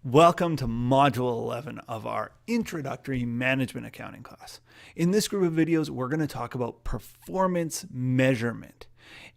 Welcome to Module 11 of our Introductory Management Accounting class. In this group of videos, we're going to talk about performance measurement.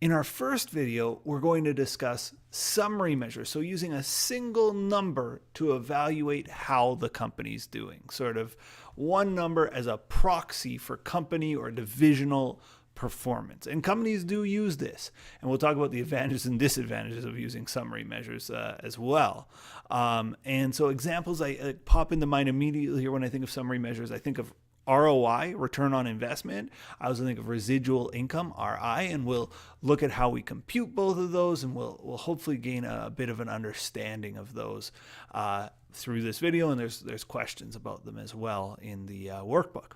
In our first video, we're going to discuss summary measures, so using a single number to evaluate how the company's doing, sort of one number as a proxy for company or divisional performance. And companies do use this. And we'll talk about the advantages and disadvantages of using summary measures as well. And so examples I pop into mind immediately here when I think of summary measures. I think of ROI, return on investment. I also think of residual income, RI, and we'll look at how we compute both of those, and we'll hopefully gain a bit of an understanding of those through this video. And there's questions about them as well in the workbook.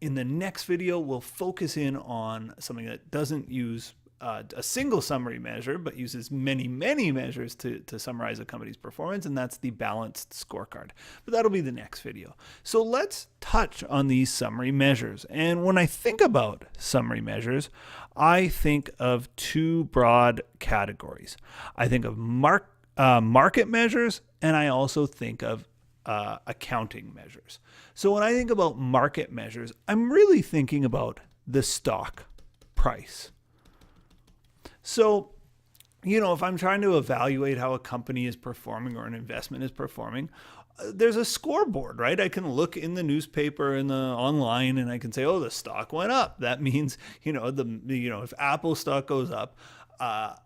In the next video, we'll focus in on something that doesn't use a single summary measure, but uses many measures to summarize a company's performance, and that's the balanced scorecard. But that'll be the next video. So let's touch on these summary measures. And when I think about summary measures, I think of two broad categories. I think of market measures, and I also think of accounting measures. So when I think about market measures, I'm really thinking about the stock price. So, if I'm trying to evaluate how a company is performing or an investment is performing, there's a scoreboard, right? I can look in the newspaper and the online, and I can say, oh, the stock went up. That means, if Apple stock goes up, I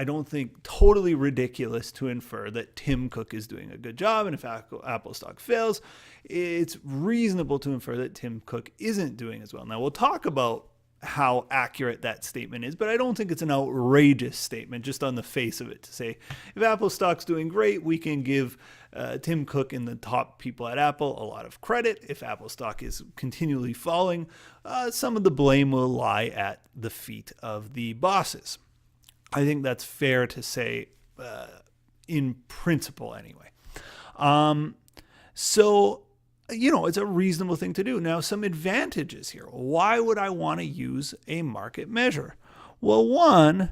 don't think totally ridiculous to infer that Tim Cook is doing a good job. And if Apple stock fails, it's reasonable to infer that Tim Cook isn't doing as well. Now, we'll talk about how accurate that statement is, but I don't think it's an outrageous statement just on the face of it to say, if Apple stock's doing great, we can give Tim Cook and the top people at Apple a lot of credit. If Apple stock is continually falling, some of the blame will lie at the feet of the bosses. I think that's fair to say in principle anyway. It's a reasonable thing to do. Now, some advantages here. Why would I want to use a market measure? Well, one,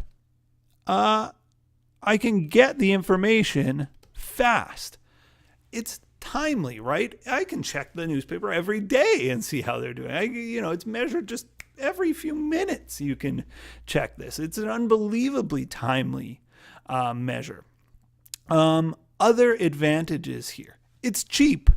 I can get the information fast. It's timely, right? I can check the newspaper every day and see how they're doing. It's measured just every few minutes. You can check this. It's an unbelievably timely measure. Other advantages here. It's cheap.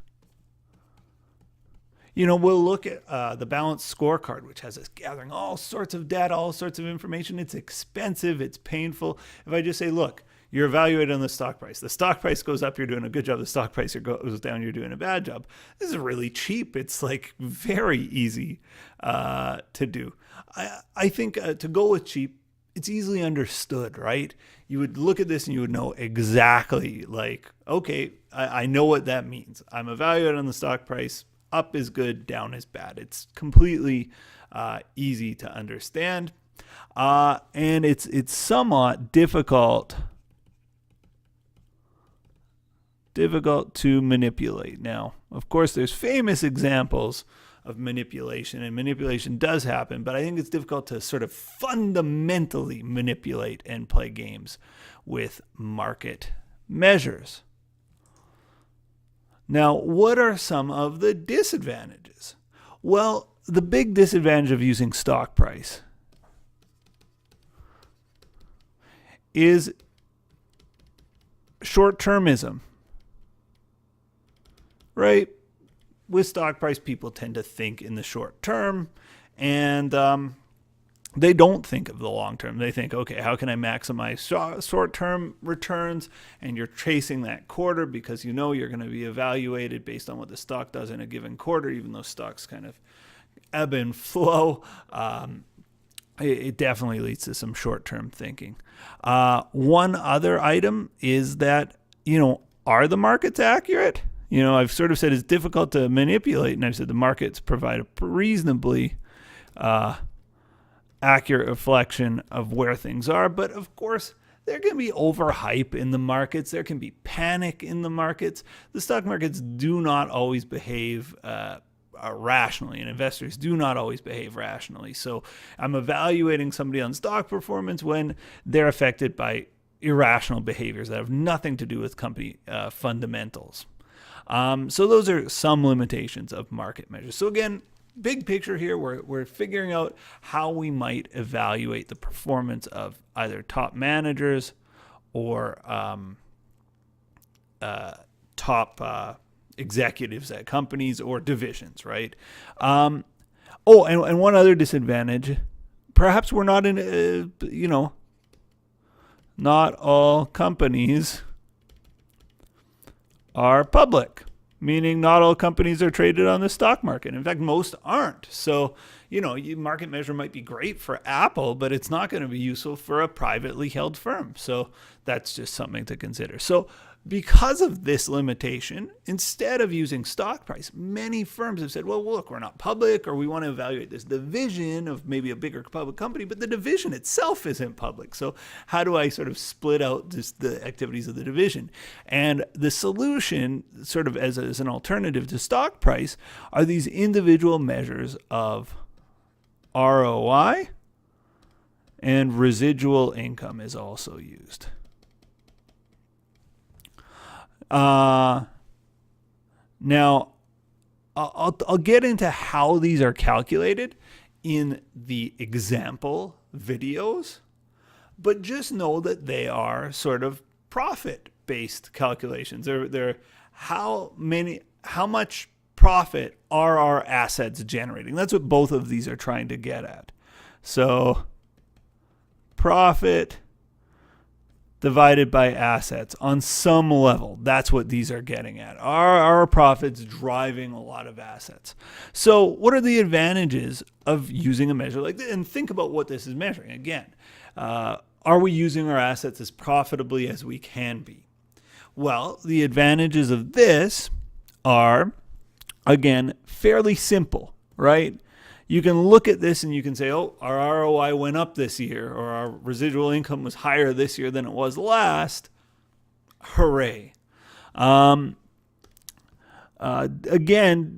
We'll look at the balanced scorecard, which has us gathering all sorts of data, all sorts of information. It's expensive. It's painful. If I just say, look, you're evaluated on the stock price. The stock price goes up, you're doing a good job. The stock price goes down, you're doing a bad job. This is really cheap. It's very easy to do. I think to go with cheap, it's easily understood, right? You would look at this and you would know exactly okay, I know what that means. I'm evaluated on the stock price. Up is good, down is bad. It's completely easy to understand. And it's somewhat difficult to manipulate. Now, of course, there's famous examples of manipulation, and manipulation does happen, but I think it's difficult to sort of fundamentally manipulate and play games with market measures. Now, what are some of the disadvantages? Well, the big disadvantage of using stock price is short-termism, right? With stock price, people tend to think in the short term, and they don't think of the long term. They think, okay, how can I maximize short-term returns? And you're chasing that quarter because you're going to be evaluated based on what the stock does in a given quarter, even though stocks kind of ebb and flow. It definitely leads to some short-term thinking. One other item is that, are the markets accurate? I've sort of said it's difficult to manipulate, and I've said the markets provide a reasonably accurate reflection of where things are. But of course, there can be overhype in the markets. There can be panic in the markets. The stock markets do not always behave rationally, and investors do not always behave rationally. So I'm evaluating somebody on stock performance when they're affected by irrational behaviors that have nothing to do with company fundamentals. So those are some limitations of market measures. So again, big picture here, we're figuring out how we might evaluate the performance of either top managers or top executives at companies or divisions, right? And one other disadvantage, perhaps we're not in, not all companies are public, meaning not all companies are traded on the stock market. In fact, most aren't. So, market measure might be great for Apple, but it's not going to be useful for a privately held firm. So that's just something to consider. So because of this limitation, instead of using stock price, many firms have said, well, look, we're not public, or we want to evaluate this division of maybe a bigger public company, but the division itself isn't public. So how do I sort of split out the activities of the division? And the solution, sort of as an alternative to stock price, are these individual measures of ROI, and residual income is also used. Now, I'll get into how these are calculated in the example videos, but just know that they are sort of profit-based calculations. They're how much profit are our assets generating? That's what both of these are trying to get at. So profit divided by assets on some level. That's what these are getting at. Are our profits driving a lot of assets? So what are the advantages of using a measure like this? And think about what this is measuring. Again, are we using our assets as profitably as we can be? Well, the advantages of this are, again, fairly simple, right? You can look at this and you can say, oh, our ROI went up this year, or our residual income was higher this year than it was last. Hooray. Again,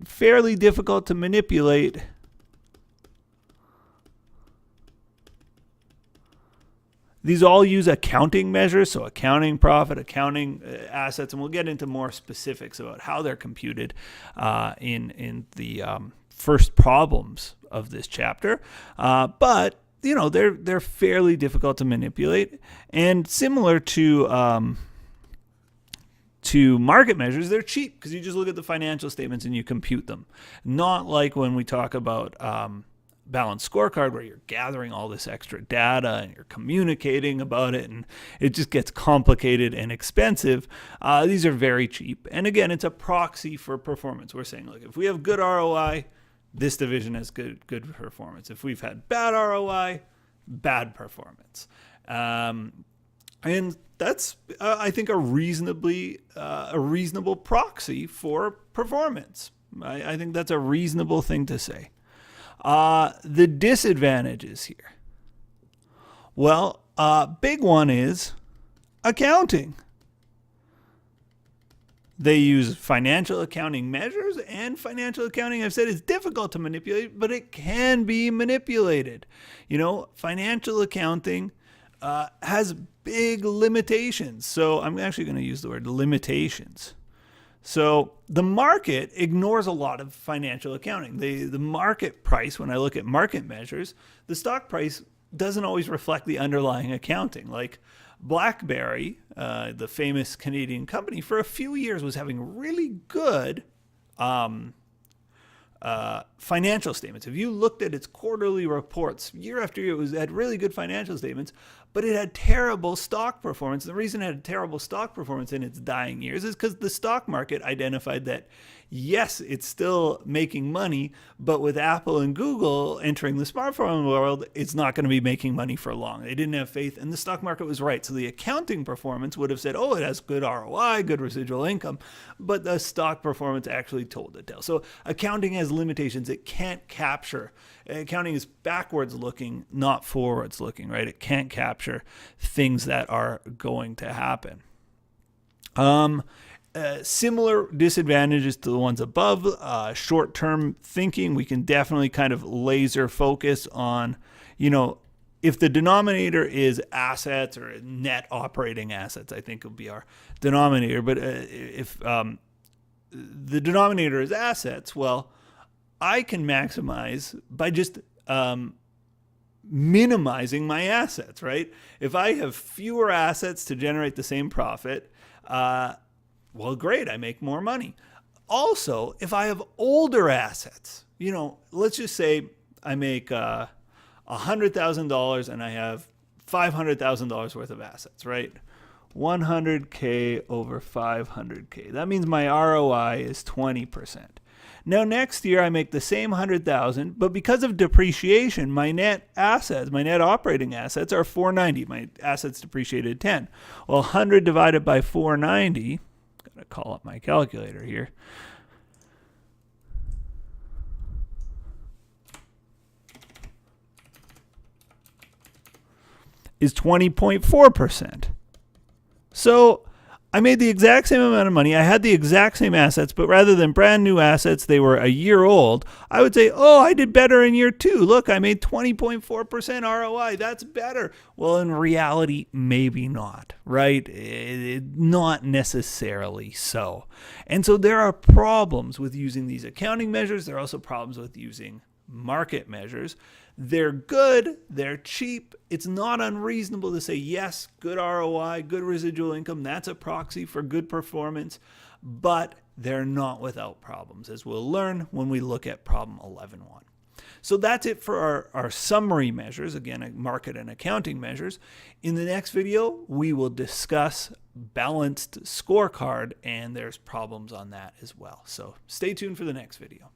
fairly difficult to manipulate. These all use accounting measures, so accounting profit, accounting assets, and we'll get into more specifics about how they're computed in the first problems of this chapter. But they're fairly difficult to manipulate, and similar to market measures, they're cheap because you just look at the financial statements and you compute them. Not like when we talk about balanced scorecard, where you're gathering all this extra data and you're communicating about it, and it just gets complicated and expensive. These are very cheap. And again, it's a proxy for performance. We're saying, look, if we have good ROI, this division has good performance. If we've had bad ROI, bad performance. And that's, I think, a reasonable proxy for performance. I think that's a reasonable thing to say. The disadvantages here. Well, big one is accounting. They use financial accounting measures, and financial accounting, I've said, is difficult to manipulate, but it can be manipulated. Financial accounting has big limitations. So I'm actually going to use the word limitations. So the market ignores a lot of financial accounting. The market price, when I look at market measures, the stock price doesn't always reflect the underlying accounting. Like BlackBerry, the famous Canadian company, for a few years was having really good financial statements. If you looked at its quarterly reports year after year, it had really good financial statements, but it had terrible stock performance. The reason it had terrible stock performance in its dying years is because the stock market identified that, yes, it's still making money, but with Apple and Google entering the smartphone world, it's not going to be making money for long. They didn't have faith, and the stock market was right. So the accounting performance would have said, oh, it has good ROI, good residual income, but the stock performance actually told the tale. So accounting has limitations. It can't capture. Accounting is backwards looking, not forwards looking, right? It can't capture things that are going to happen. Similar disadvantages to the ones above. Short-term thinking, we can definitely kind of laser focus on, if the denominator is assets or net operating assets, I think will be our denominator. But if the denominator is assets, well, I can maximize by just minimizing my assets, right? If I have fewer assets to generate the same profit, well, great, I make more money. Also, if I have older assets, let's just say I make $100,000 and I have $500,000 worth of assets, right? 100K over 500K. That means my ROI is 20%. Now next year I make the same 100,000, but because of depreciation, my net operating assets are 490. My assets depreciated 10. Well, 100 divided by 490, gotta call up my calculator here. Is 20.4%. So I made the exact same amount of money. I had the exact same assets, but rather than brand new assets, they were a year old. I would say, oh, I did better in year 2. Look, I made 20.4% ROI. That's better. Well, in reality, maybe not, right? Not necessarily so. And so there are problems with using these accounting measures. There are also problems with using market measures. They're good, they're cheap. It's not unreasonable to say, yes, good ROI, good residual income, that's a proxy for good performance, but they're not without problems, as we'll learn when we look at problem 11.1. So that's it for our summary measures, again, market and accounting measures. In the next video, we will discuss balanced scorecard, and there's problems on that as well. So stay tuned for the next video.